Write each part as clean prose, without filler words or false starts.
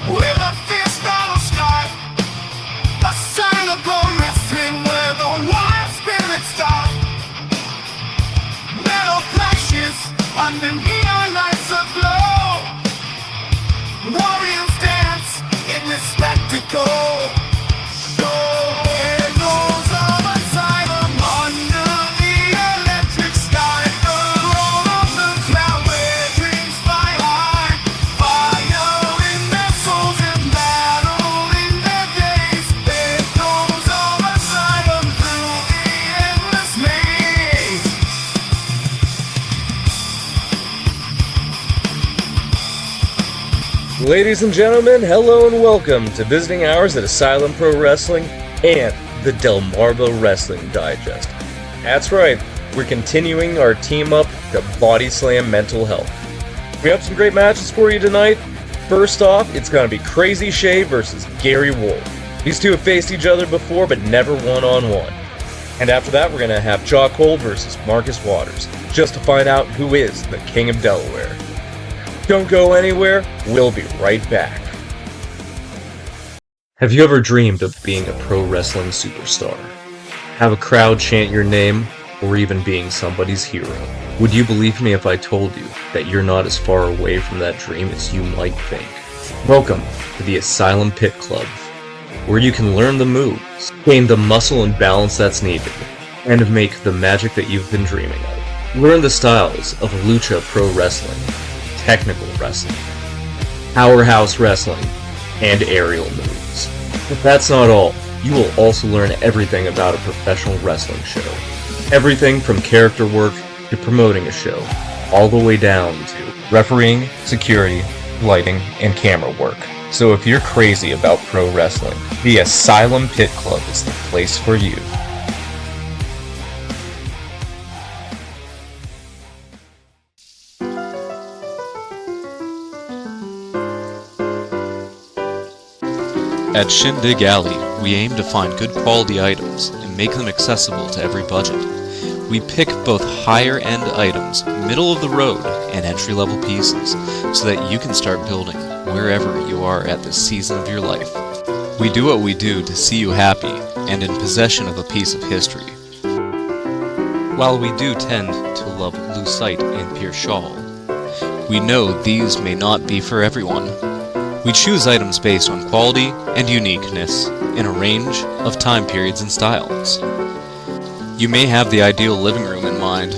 With a fierce battle start, Asylum Pro Wrestling, where the wild spirits start. Metal flashes under neon lights aglow. Warriors dance in this spectacle. Showing those of Asylum under the electric sky. The roll of the cloud where dreams fly high. Fire in their souls and battle in their days. There goes of Asylum through the endless maze. Ladies and gentlemen, hello and welcome to Visiting Hours at Asylum Pro Wrestling and the Delmarva Wrestling Digest. That's right, we're continuing our team up to body slam mental health. We have some great matches for you tonight. First off, it's going to be Crazy Shay versus Gary Wolf. These two have faced each other before, but never one-on-one. And after that, we're going to have Jaw Cole versus Marcus Waters, just to find out who is the King of Delaware. Don't go anywhere, we'll be right back. Have you ever dreamed of being a pro wrestling superstar? Have a crowd chant your name, or even being somebody's hero? Would you believe me if I told you that you're not as far away from that dream as you might think? Welcome to the Asylum Pit Club, where you can learn the moves, gain the muscle and balance that's needed, and make the magic that you've been dreaming of. Learn the styles of Lucha Pro Wrestling, Technical Wrestling, Powerhouse Wrestling, and aerial moves. But that's not all. You will also learn everything about a professional wrestling show. Everything from character work to promoting a show, all the way down to refereeing, security, lighting, and camera work. So if you're crazy about pro wrestling, the Asylum Pit Club is the place for you. At Shindig Alley, we aim to find good quality items and make them accessible to every budget. We pick both higher-end items, middle-of-the-road, and entry-level pieces so that you can start building wherever you are at this season of your life. We do what we do to see you happy and in possession of a piece of history. While we do tend to love lucite and pure shawl, we know these may not be for everyone. We choose items based on quality and uniqueness in a range of time periods and styles. You may have the ideal living room in mind,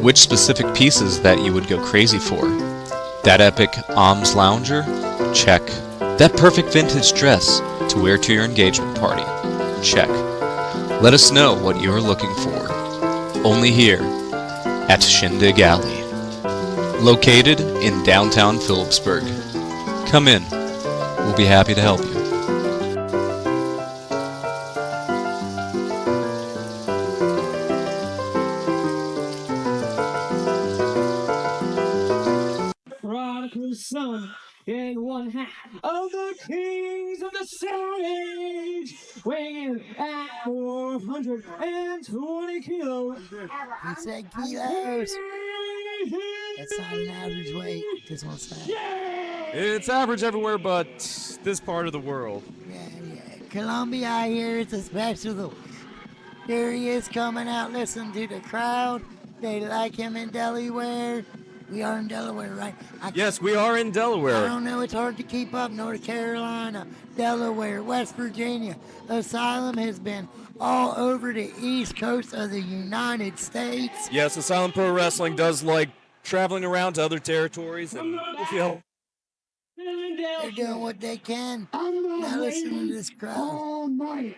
which specific pieces that you would go crazy for. That epic Om's lounger? Check. That perfect vintage dress to wear to your engagement party? Check. Let us know what you're looking for. Only here at Shindig Alley. Located in downtown Phillipsburg. Come in. We'll be happy to help you. Prodigal son in one half of the kings of the stage, weighing at 420 kilos. He said kilos. That's not an average weight. Just want to say. It's average everywhere but this part of the world. Yeah. Columbia here is a special. Here he is coming out. Listen to the crowd. They like him in Delaware. We are in Delaware, right? Yes, we are in Delaware. I don't know. It's hard to keep up. North Carolina, Delaware, West Virginia. Asylum has been all over the East Coast of the United States. Yes, Asylum Pro Wrestling does like traveling around to other territories, and we'll feel. They're doing what they can. Now listen to this crowd.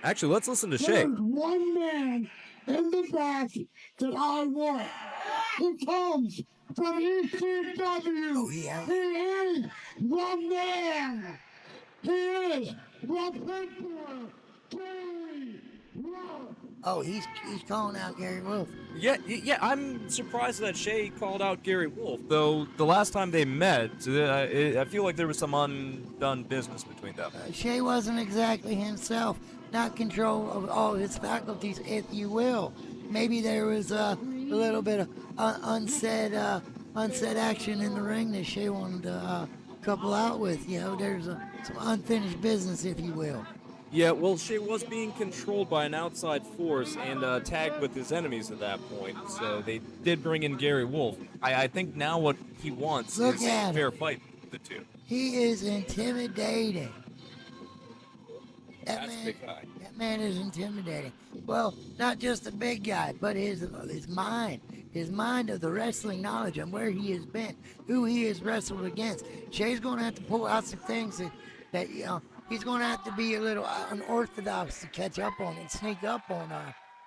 Actually, let's listen to Shay. There's one man in the back that I want. He comes from njpw. Oh, yeah. He is the man. He is the Emperor. Gary Wolf. Oh, he's calling out Gary Wolf. Yeah, I'm surprised that Shay called out Gary Wolf, though the last time they met, I feel like there was some undone business between them. Shay wasn't exactly himself, not control of all his faculties, if you will. Maybe there was a little bit of unsaid action in the ring that Shay wanted to couple out with. You know, there's some unfinished business, if you will. Yeah, well, Shay was being controlled by an outside force and tagged with his enemies at that point, so they did bring in Gary Wolf. I think now what he wants Look is at a him. fair fight with the two. He is intimidating. That's a big guy. That man is intimidating. Well, not just the big guy, but his mind of the wrestling knowledge and where he has been, who he has wrestled against. Shay's going to have to pull out some things that you know, he's going to have to be a little unorthodox to catch up on and sneak up on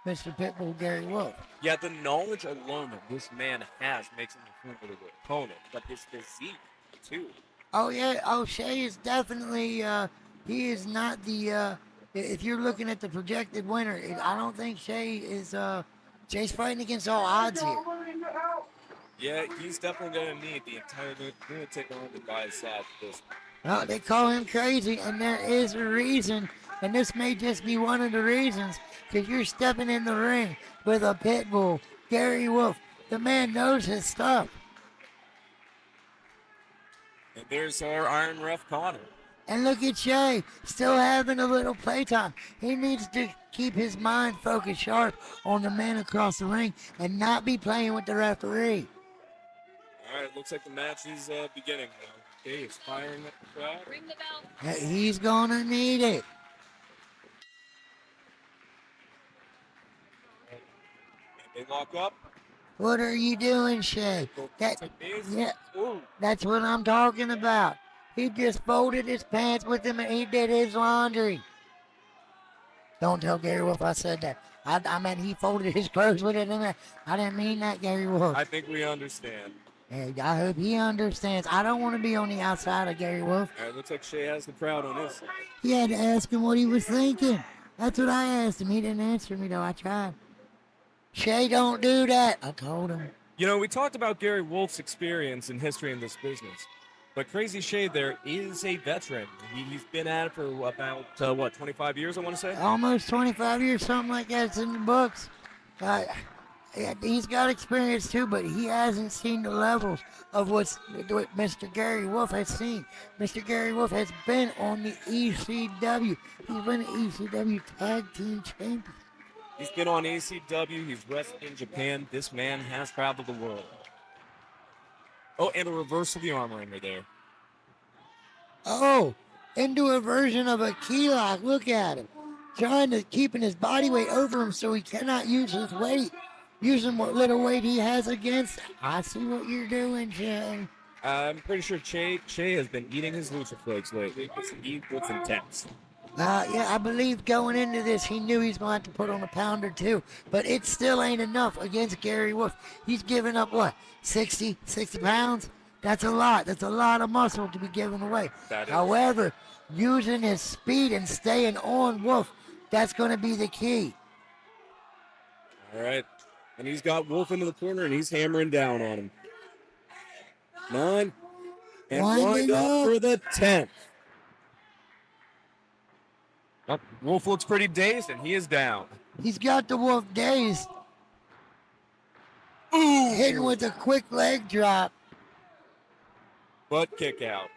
Mr. Pitbull Gary Wolf. Yeah, the knowledge alone that this man has makes him a formidable opponent, but his physique, too. Oh yeah, oh Shay is definitely he is not the if you're looking at the projected winner, I don't think Shay is Shay's fighting against all odds here. Yeah, he's definitely going to need the entire lunatic army by his side for this. Well, they call him crazy, and there is a reason, and this may just be one of the reasons, because you're stepping in the ring with a pit bull, Gary Wolf. The man knows his stuff. And there's our Iron Ref Connor. And look at Shay, still having a little playtime. He needs to keep his mind focused sharp on the man across the ring and not be playing with the referee. All right, looks like the match is beginning now. Okay, he's firing at the crowd. Ring the bell. He's gonna need it. And they lock up. What are you doing, Shay? That's amazing. Yeah, Ooh. that's what I'm talking about. He just folded his pants with him and he did his laundry. Don't tell Gary Wolf I said that. I meant he folded his clothes with it. I didn't mean that, Gary Wolf. I think we understand. Hey, I hope he understands. I don't want to be on the outside of Gary Wolf. All right, looks like Shay has the crowd on his side. He had to ask him what he was thinking. That's what I asked him. He didn't answer me, though. I tried. Shay, don't do that. I told him. You know, we talked about Gary Wolf's experience and history in this business. But Crazy Shay there is a veteran. He's been at it for about, 25 years, I want to say? Almost 25 years, something like that. It's in the books. He's got experience too, but he hasn't seen the levels of what Mr. Gary Wolf has seen. Mr. Gary Wolf has been on the ECW. He's been an ECW Tag Team Champion. He's been on ACW. He's wrestled in Japan. This man has traveled the world. Oh, and a reversal of the arm wringer there. Oh, into a version of a key lock. Look at him. Trying to keeping his body weight over him so he cannot use his weight. Using what little weight he has against him. I see what you're doing, Shay. I'm pretty sure Shay has been eating his lucha flakes lately because he looks intense. Yeah, I believe going into this, he knew he's going to have to put on a pound or two. But it still ain't enough against Gary Wolf. He's giving up, what, 60 pounds? That's a lot. That's a lot of muscle to be given away. That is. However, using his speed and staying on Wolf, that's going to be the key. All right. And he's got Wolf into the corner, and he's hammering down on him. 9. And wind up for the 10th. Oh, Wolf looks pretty dazed, and he is down. He's got the Wolf dazed. Ooh! Hitting with a quick leg drop. Butt kick out.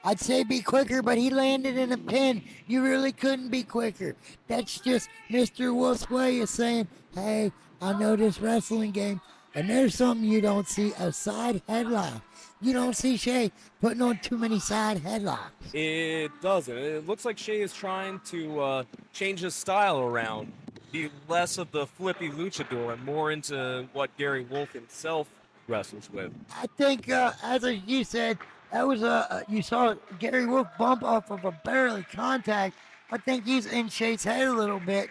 I'd say be quicker, but he landed in a pin. You really couldn't be quicker. That's just Mr. Wolf's way of saying, hey, I know this wrestling game, and there's something you don't see, a side headlock. You don't see Shay putting on too many side headlocks. It doesn't. It looks like Shay is trying to change his style around. Be less of the flippy luchador and more into what Gary Wolf himself wrestles with. I think, as you said, that was you saw Gary Wolf bump off of a barely contact. I think he's in Shay's head a little bit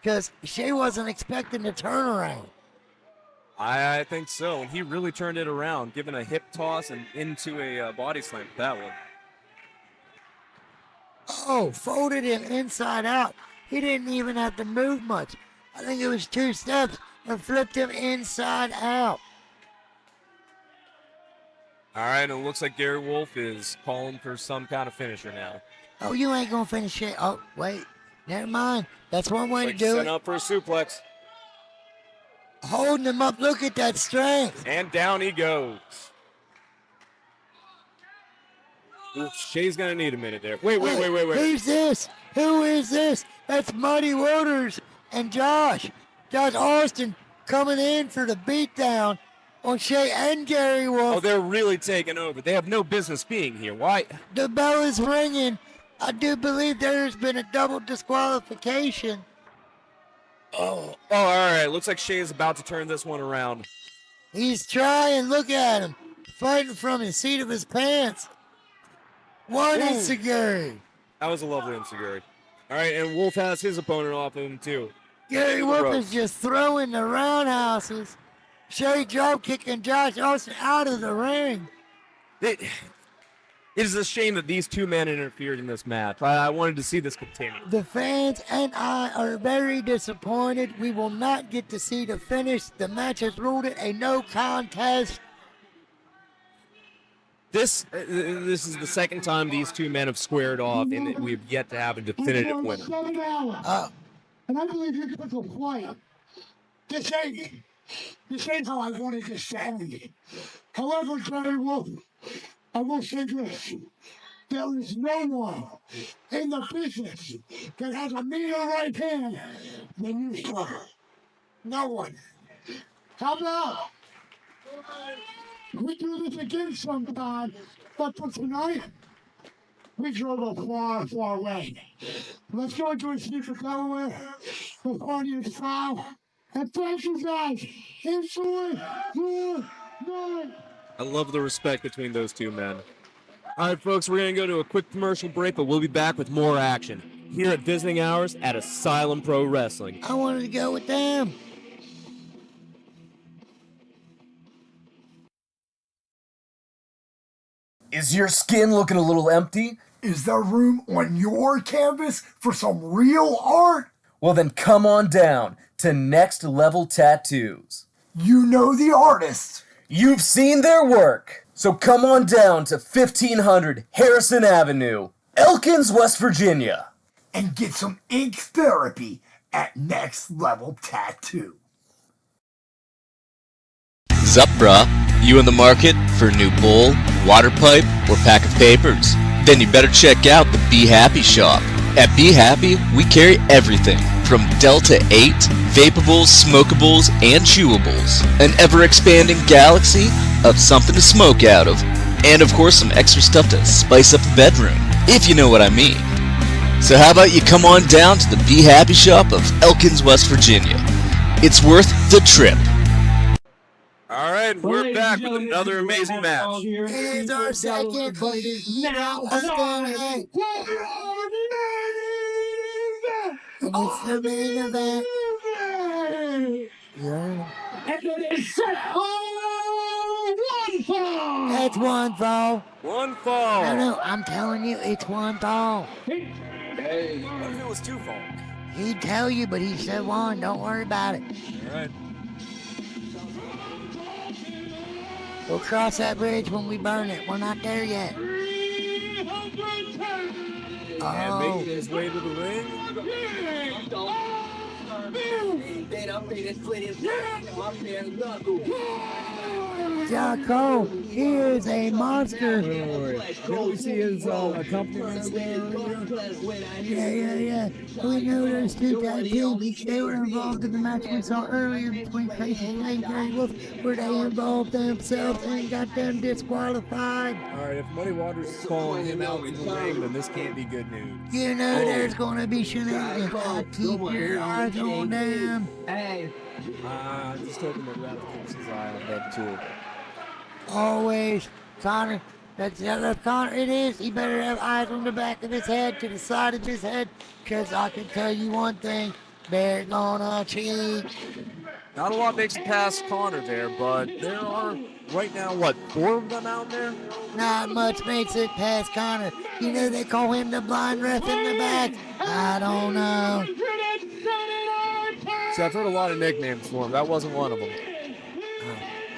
because Shay wasn't expecting the turnaround. I think so. And he really turned it around, giving a hip toss and into a body slam with that one. Oh, folded him inside out. He didn't even have to move much. I think it was 2 steps and flipped him inside out. All right, it looks like Gary Wolf is calling for some kind of finisher now. Oh, you ain't gonna finish it. Oh, wait. Never mind. That's one way Like to do set it. up for a suplex. Holding him up. Look at that strength. And down he goes. Ooh, Shay's going to need a minute there. Wait. Who's this? Who is this? That's Muddy Waters and Josh Austin coming in for the beatdown on Shay and Gary Wolf. Oh, they're really taking over. They have no business being here. Why? The bell is ringing. I do believe there has been a double disqualification. Oh, all right. Looks like Shay is about to turn this one around. He's trying. Look at him. Fighting from the seat of his pants. One Ooh. insecurity. That was a lovely insecurity. All right, and Wolf has his opponent off of him, too. Gary Wolf Gross. is just throwing the roundhouses. Shay drop kicking Josh Austin out of the ring. It is a shame that these two men interfered in this match. I wanted to see this continue. The fans and I are very disappointed. We will not get to see the finish. The match has ruled it a no contest. This is the second time these two men have squared off, and we have yet to have a definitive winner. And I believe you took a fight. This ain't how I wanted this to end. However, Gary Wolf, I will say this. There is no one in the business that has a meaner right hand than you, sir. No one. How about we do this again sometime, but for tonight, we drove a far, far way. Let's go into a secret Delaware with Warden style. And thank you guys. Enjoy your night. I love the respect between those two men. All right, folks, we're going to go to a quick commercial break, but we'll be back with more action here at Visiting Hours at Asylum Pro Wrestling. I wanted to go with them. Is your skin looking a little empty? Is there room on your canvas for some real art? Well then come on down to Next Level Tattoos. You know the artists. You've seen their work, so come on down to 1500 Harrison Avenue, Elkins, West Virginia. And get some ink therapy at Next Level Tattoo. Zup, brah? You in the market for a new bowl, water pipe, or pack of papers? Then you better check out the Be Happy shop. At Be Happy, we carry everything from Delta 8, vapables, smokables, and chewables. An ever-expanding galaxy of something to smoke out of. And of course some extra stuff to spice up the bedroom, if you know what I mean. So how about you come on down to the Be Happy shop of Elkins, West Virginia. It's worth the trip. All right, we're back with another amazing match. Here's our second Now, of the night. And it's the main event. Yeah. And it is set. One fall. That's one fall. One fall. No, I'm telling you, it's one fall. What if it was two falls? He'd tell you, but he said one. Don't worry about it. All right. We'll cross that bridge when we burn it. We're not there yet. And Oh, making his way to the ring. Jocko, he is a monster. Didn't we see his accompaniment? Yeah. We know there's two tag teams. They were involved in the match we saw earlier between Shay and Gary Wolf, where they involved themselves and got them disqualified. All right, if Muddy Waters is calling him out in the ring, then this can't be good news. You know there's gonna be shenanigans. Keep your eyes on them. I'm just hoping that Ralph keeps his eye on them too. Always, Connor. That's Connor. It is. He better have eyes on the back of his head, to the side of his head, because I can tell you one thing: they're gonna cheat. Not a lot makes it past Connor there, but there are right now, what, 4 of them out there? Not much makes it past Connor. You know they call him the blind ref in the back. I don't know. See, I've heard a lot of nicknames for him. That wasn't one of them.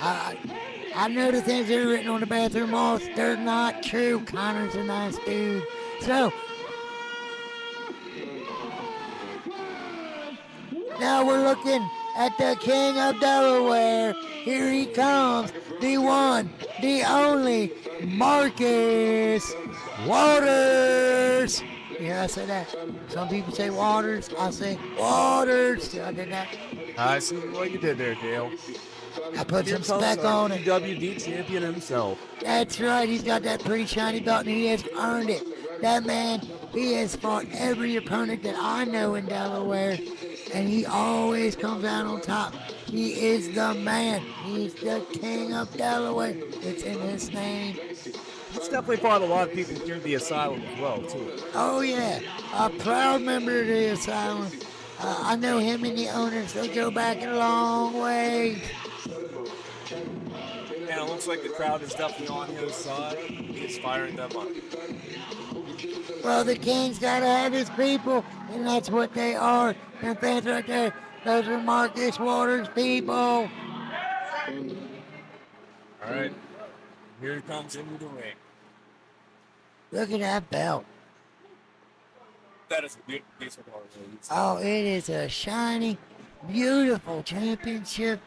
I know the things that are written on the bathroom walls. They're not true. Connor's a nice dude. So, now we're looking at the King of Delaware. Here he comes, the one, the only, Marcus Waters. Yeah, I said that. Some people say Waters. I say Waters. See, I did that. I see what you did there, Dale. I put some spec on it. PWD champion himself. That's right. He's got that pretty shiny belt, and he has earned it. That man, he has fought every opponent that I know in Delaware, and he always comes out on top. He is the man. He's the King of Delaware. It's in his name. He's definitely fought a lot of people here at the Asylum as well, too. Oh, yeah. A proud member of the Asylum. I know him and the owners. They go back a long way. And it looks like the crowd is definitely on his side. He's firing them up. Well, the King's got to have his people, and that's what they are. And fans right there, those are Marcus Waters' people. All right. Here he comes into the ring. Look at that belt. That is a beautiful piece of art. Oh, it is a shiny, beautiful championship.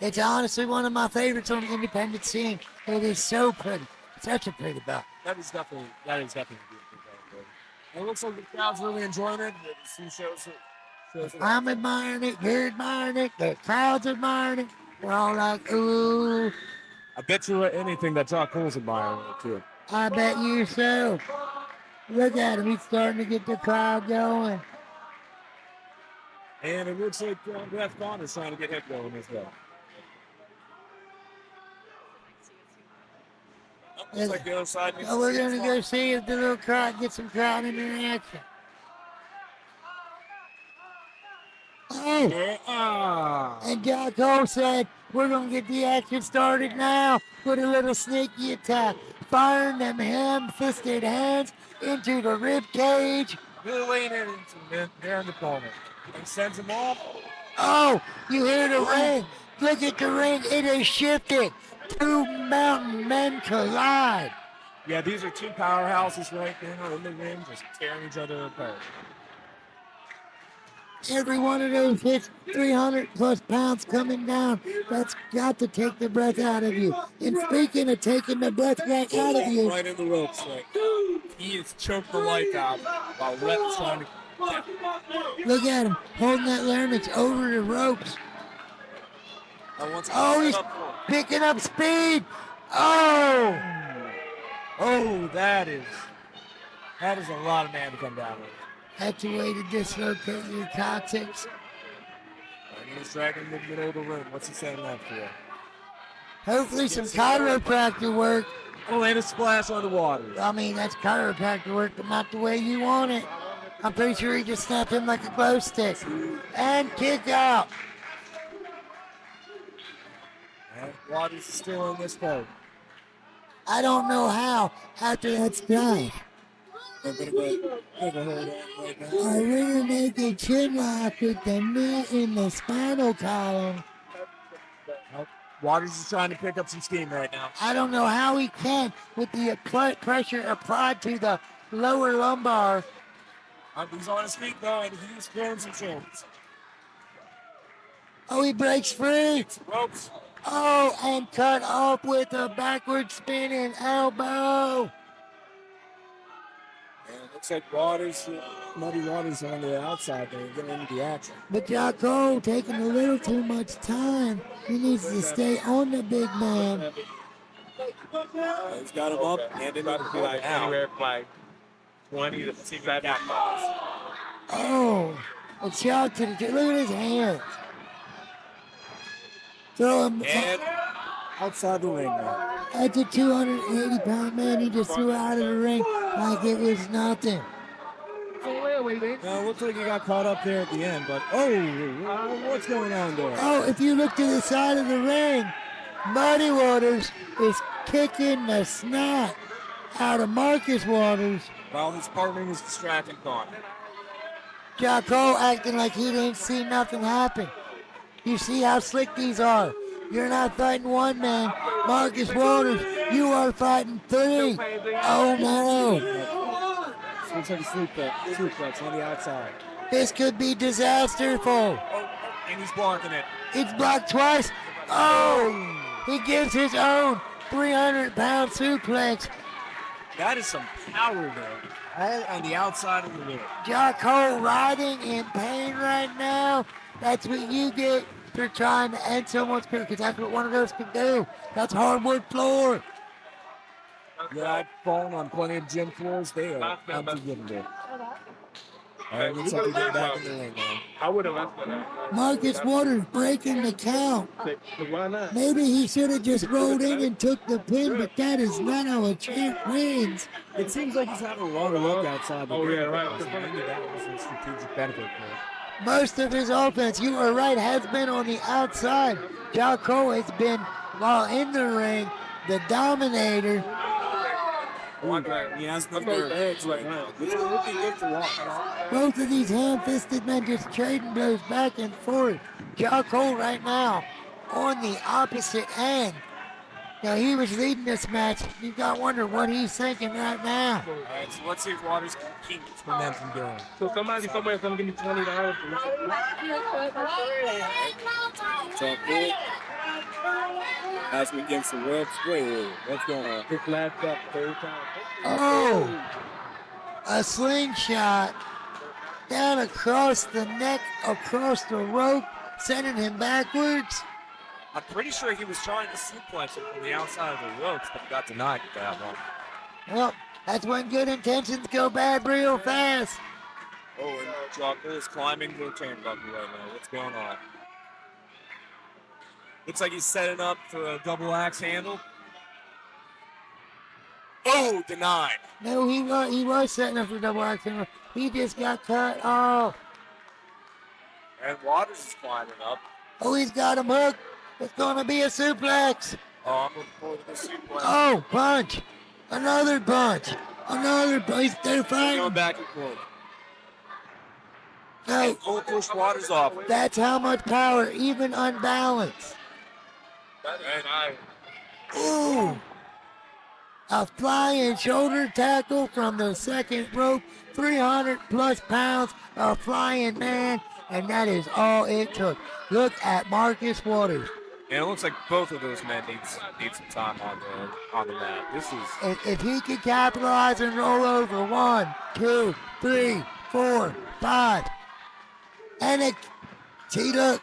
It's honestly one of my favorites on the independent scene. It is so pretty. Such a pretty belt. That is definitely a beautiful belt. It looks like the crowd's really enjoying it. The shows it. I'm admiring it. You're admiring it. The crowd's admiring it. We're all like, ooh. I bet you anything that Jock Cole's admiring it, too. I bet you so. Look at him. He's starting to get the crowd going. And it looks like Beth Bond is trying to get him going as well. Looks like the other side needs So to we're see going to his go line. see if the little crowd gets some crowd interaction. Oh, and Jack Cole said, we're going to get the action started now with a little sneaky attack. Firing them ham-fisted hands into the rib cage. Really laying it into there in the corner. And sends him off. Oh, you hear the ring. Look at the ring. It has shifted. Two mountain men collide. Yeah, these are two powerhouses right now in the ring, just tearing each other apart. Every one of those hits 300 plus pounds coming down. That's got to take the breath out of you. And speaking of taking the breath right out of you, Right in the ropes, right? He is choked the life out while Rhett's trying to. look at him holding that larynx over the ropes. And Oh, he's picking up speed. Oh, that is a lot of man to come down with. that's a way to dislocate your coccyx. And he's dragging him in the middle of the ring. What's he saying that for? Hopefully some chiropractor work. Oh, and a splash on the water. I mean, that's chiropractor work, but not the way you want it. I'm pretty sure he just snapped him like a glow stick. And kick out. And Waters is still in this part. I don't know how after that splash. They're going to go hold on right now. We're going to make a chin lock with the knee in the spinal column. Waters is trying to pick up some steam right now. I don't know how he can with the pressure applied to the lower lumbar. He's on his feet though, and he's throwing some shoulders. Oh, he breaks free. Ropes. Oh, and cut off with a backward spinning elbow. And it looks like Muddy Waters on the outside there, getting into the action. But Jocko taking a little too much time. He needs to stay on the big man. He's got him up, and it might be like anywhere from like 20 to 65 miles. Oh, a shot to the look at his hands. Throw him And outside the ring now. That's a 280-pound man he just threw out of the ring like it was nothing. Now, it looks like he got caught up there at the end, but what's going on there? Oh, if you look to the side of the ring, Muddy Waters is kicking the snot out of Marcus Waters. While his partner is distracting Con. Jocko acting like he didn't see nothing happen. You see how slick these are. You're not fighting one man. Marcus Waters, you are fighting three. Oh no. Looks like a suplex on the outside. This could be disasterful. Oh, and he's blocking it. It's blocked twice. Oh! He gives his own 300-pound suplex. That is some power there. All on the outside of the ring. Jocko writhing in pain right now. That's what you get for trying to end someone's career, because that's what one of those can do. That's hardwood floor. Yeah, I've fallen on plenty of gym floors. They are unforgivable. All right, looks like we get back in the ring now. Marcus Waters breaking the count. Maybe he should have just rolled in and took the pin, but that is not how a champ wins. It seems like he's having a longer look outside the ring. Maybe that was a strategic benefit for him. Most of his offense, you are right, has been on the outside. Jocko has been, while in the ring, the dominator. He has no edge right now. It's looking good to watch. Both of these hand-fisted men just trading blows back and forth. Jocko right now on the opposite end. Now he was leading this match. You got to wonder what he's thinking right now. All right, so let's see if Waters can keep this momentum going. So somebody somewhere is gonna give me $20. So good. As we get some ropes. Wait, what's going on? This last up, third time. Oh, a slingshot down across the neck, across the rope, sending him backwards. I'm pretty sure he was trying to suplex it from the outside of the ropes, but got denied with that one. Well, that's when good intentions go bad real fast. Oh, and Jocko is climbing the turnbuckle right now. What's going on? Looks like he's setting up for a double axe handle. Oh, denied. No, he was setting up for double action. He just got cut off. And Waters is climbing up. Oh, he's got him hooked. It's going to be a suplex. Oh, I'm looking forward to this suplex. Oh, punch. Another punch. Another punch. They're Going fighting. back and forth. No, Oh, push Waters off. that's how much power, even unbalanced. And Ooh. A flying shoulder tackle from the second rope. 300 plus pounds of flying man. And that is all it took. Look at Marcus Waters. it looks like both of those men need some time on the mat. This is If he could capitalize and roll over 1, 2, 3, 4, 5. And it, see, look,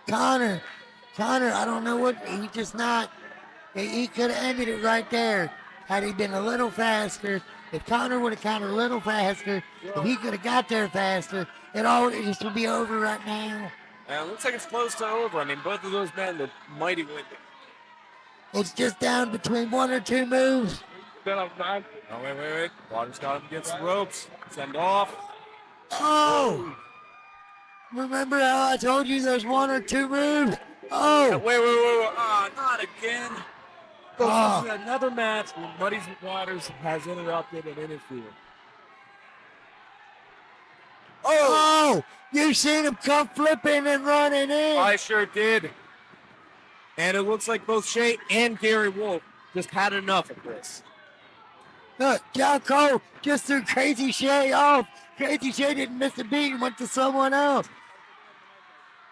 Connor, I don't know what, he just not, he could have ended it right there had he been a little faster. If Connor would have counted a little faster, if he could have got there faster, it all just would be over right now. it looks like it's close to over. I mean, both of those men look mighty winded. It's just down between 1 or 2 moves. Oh, wait. Waters got him against the ropes. Send off. Oh! Remember how I told you there's 1 or 2 moves? Oh! Wait. Not again. Oh. This is another match where Muddy's Waters has interrupted and interfered. Oh! You seen him come flipping and running in. I sure did. And it looks like both Shay and Gary Wolf just had enough of this. Look, Jocko just threw Crazy Shay off. Crazy Shay didn't miss a beat and went to someone else.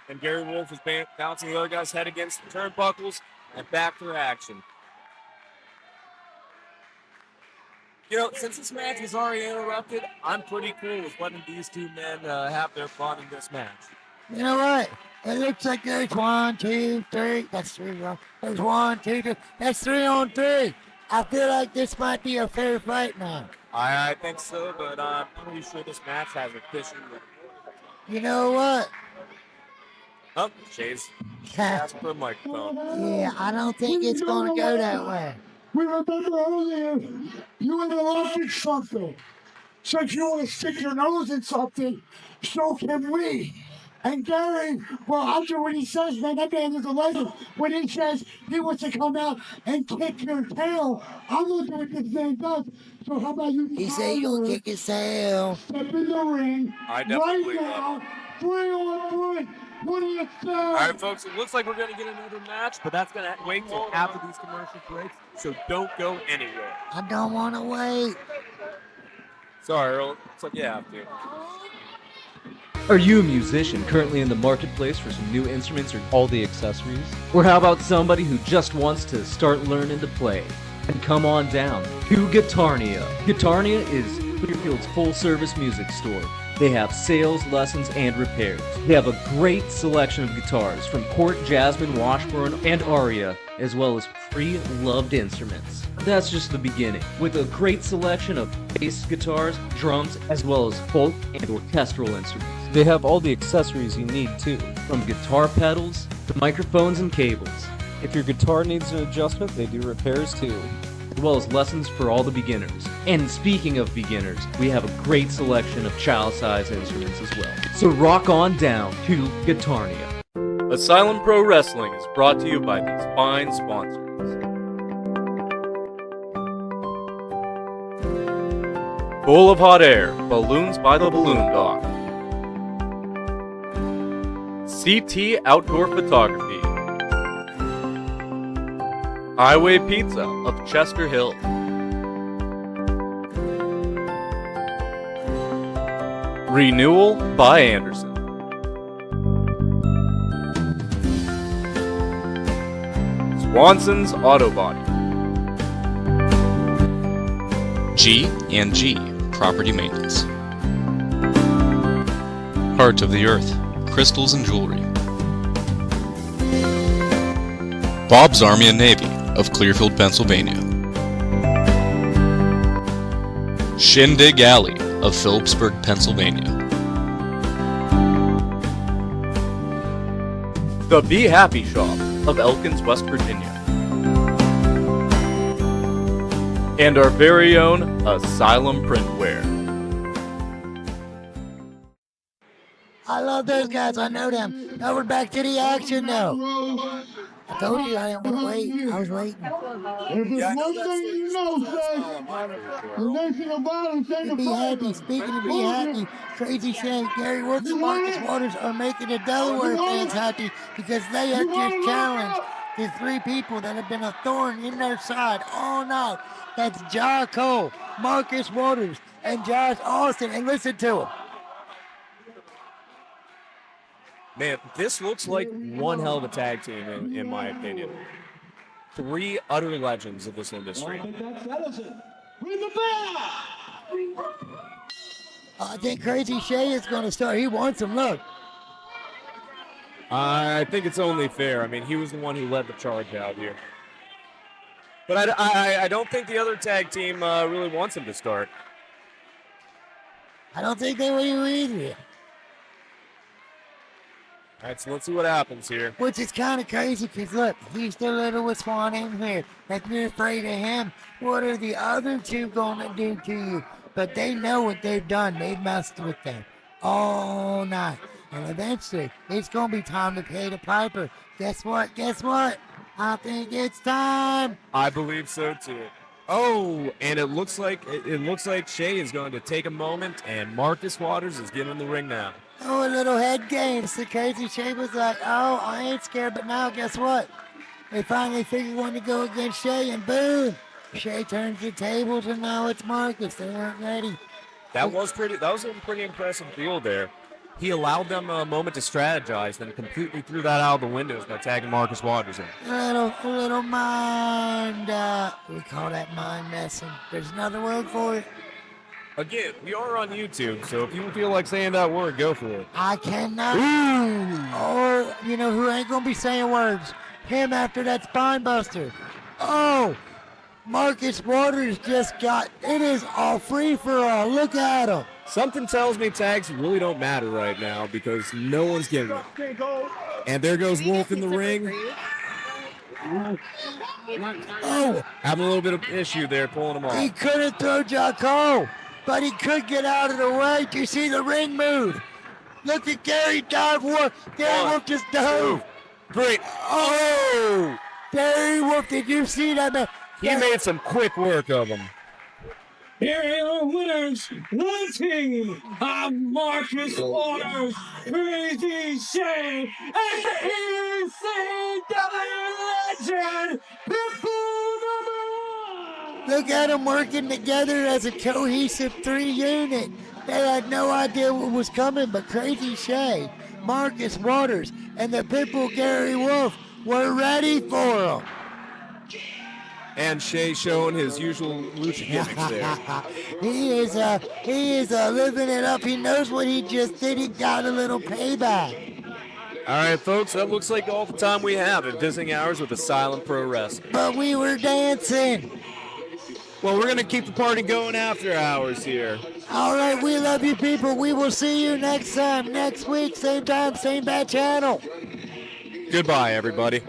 And Gary Wolf is bouncing the other guy's head against the turnbuckles and back for action. You know, since this match was already interrupted, I'm pretty cool with letting these two men have their fun in this match. You know what? It looks like there's 1, 2, 3. That's 3 wrong. There's 1, 2, 3. That's 3 on 3. I feel like this might be a fair fight now. I think so, but I'm pretty sure this match has officially. You know what? Oh, Shay's asked for a microphone. Yeah, I don't think it's going to go that way. We remember earlier, you interrupted something. So if you want to stick your nose in something, so can we. And Gary, well, after what he says, man, that man is a legend. When he says he wants to come out and kick your tail, I'm looking at what this man does. So how about you? He said he gonna kick his tail. Step in the ring I definitely right now. 3-on-3. What do you say? All right, folks, it looks like we're going to get another match, but that's going to wait till after these commercial breaks, so don't go anywhere. I don't want to wait. Sorry, Earl. Looks like you have to. Are you a musician currently in the marketplace for some new instruments or all the accessories? Or how about somebody who just wants to start learning to play? And come on down to Guitarnia. Guitarnia is Clearfield's full-service music store. They have sales, lessons, and repairs. They have a great selection of guitars from Port, Jasmine, Washburn, and Aria, as well as pre-loved instruments. That's just the beginning, with a great selection of bass guitars, drums, as well as folk and orchestral instruments. They have all the accessories you need too, from guitar pedals to microphones and cables. If your guitar needs an adjustment, they do repairs too, as well as lessons for all the beginners. And speaking of beginners, we have a great selection of child-size instruments as well. So rock on down to Guitarnia. Asylum Pro Wrestling is brought to you by these fine sponsors. Bowl of Hot Air, Balloons by the Balloon Dock. CT Outdoor Photography. Highway Pizza of Chester Hill. Renewal by Anderson. Swanson's Auto Body. G&G Property Maintenance. Heart of the Earth, Crystals and Jewelry. Bob's Army and Navy of Clearfield, Pennsylvania. Shindig Alley of Phillipsburg, Pennsylvania. The Be Happy Shop of Elkins, West Virginia. And our very own Asylum Printwear. I love those guys. I know them. Now we're back to the action now. I told you I didn't want to wait. I was waiting. If it's one thing you know, Shay, the nation of violence ain't To be happy, speaking of be happy, Crazy Shay, Gary Wolf, and Marcus Waters are making the Delaware fans happy because they have just challenged the three people that have been a thorn in their side all night. That's John Cole, Marcus Waters, and Josh Austin. And listen to him. Man, this looks like one hell of a tag team, in my opinion. Three utter legends of this industry. I think Crazy Shay is going to start. He wants him. Look. I think it's only fair. I mean, he was the one who led the charge out here. But I don't think the other tag team really wants him to start. I don't think they will either. All right, so let's see what happens here. Which is kind of crazy because, look, he's the little with Swan in here. If you're afraid of him, what are the other two going to do to you? But they know what they've done. They've messed with them all night. And eventually, it's going to be time to pay the piper. Guess what? Guess what? I think it's time. I believe so, too. Oh, and it looks like Shay is going to take a moment, and Marcus Waters is getting in the ring now. Oh, a little head game. So Crazy Shay was like, oh, I ain't scared. But now, guess what? They finally figured one to go against Shay, and boom. Shay turns the tables, and now it's Marcus. They weren't ready. That was a pretty impressive deal there. He allowed them a moment to strategize, then completely threw that out of the windows by tagging Marcus Waters in. A little mind, we call that mind messing. There's another word for it. Again, we are on YouTube, so if you feel like saying that word, go for it. I cannot. Oh, you know who ain't gonna be saying words? Him after that spine buster. Oh, Marcus Waters just got, it is all free for all. Look at him. Something tells me tags really don't matter right now because no one's getting it. And there goes Wolf in the ring. Oh, having a little bit of issue there, pulling him off. He couldn't throw Jocko, but he could get out of the way. Do you see the ring move? Look at Gary dive war. Gary Wolf just dove. 2, 3. Oh! Gary Wolf, did you see that, man? He made some quick work of him. Here are your winners, the team of Marcus Waters, Crazy Shay, and the ECW legend, Pitbull #1! Look at them working together as a cohesive 3 unit. They had no idea what was coming, but Crazy Shay, Marcus Waters, and the Pitbull Gary Wolf were ready for them. And Shay showing his usual lucha gimmicks there. he is living it up. He knows what he just did. He got a little payback. All right, folks, that looks like all the time we have at Visiting Hours with Asylum Pro Wrestling. But we were dancing. Well, we're going to keep the party going after hours here. All right, we love you people. We will see you next time, next week, same time, same bad channel. Goodbye, everybody.